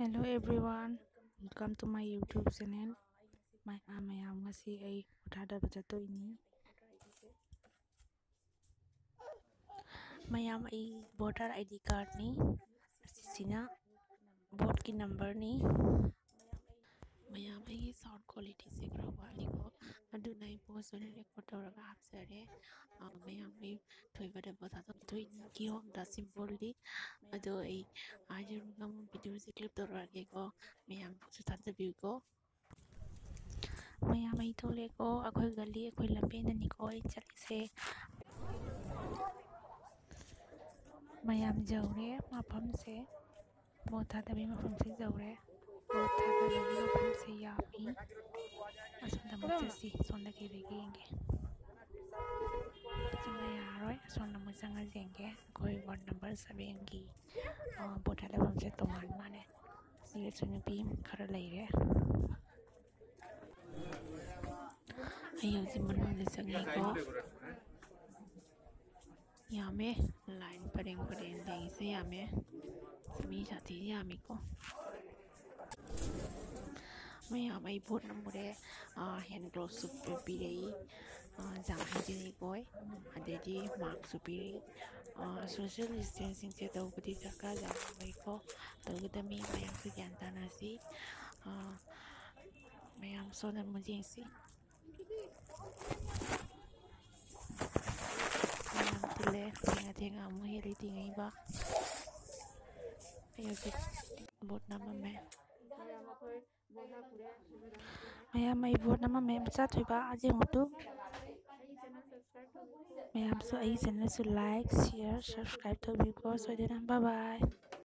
Hello everyone, welcome to my YouTube channel. Mayam ngasi ay thadaba chatoini. Mayam ay voter ID card ni. Asisina vote ki number ni. Mayam ay sound quality se kra wali ko. Adu nai post on record tawraga hapsare. Mayam ay thoibada botha to thoini ki hok da simply ado ay ajiruga mo video se clip tawrage ko. Mayam su thajabi ko. Mayam ay thole ko akhoi gali akhoi lambe na ni ko ay chalise. Mayam jaure mafam se botha tabi mafam se jaure botha tabi mafam se yapi asonda mutasi sonda ke begenge sonda yaroi sonda musanga jenge akhoi ward number 7 ki botha tabi mafam se toman mane siye sunupi khara leire ayo si manung le sangai ko yame line pareng deng se yame sami jati yame ko mayam ay vote namure hand gloves su pirei jang hajini koi adedi mark su pirei social distancing se tawbudi sarkar jang bai ko tawgudami mayam su gyan tanasi mayam sonar mujengsi mayam tile tinga mu heli tinga iba ayo si vote namame mayam ay vote namame sa thoiba ajengotu mayam so ay channel su like share subscribe to biko so bye bye.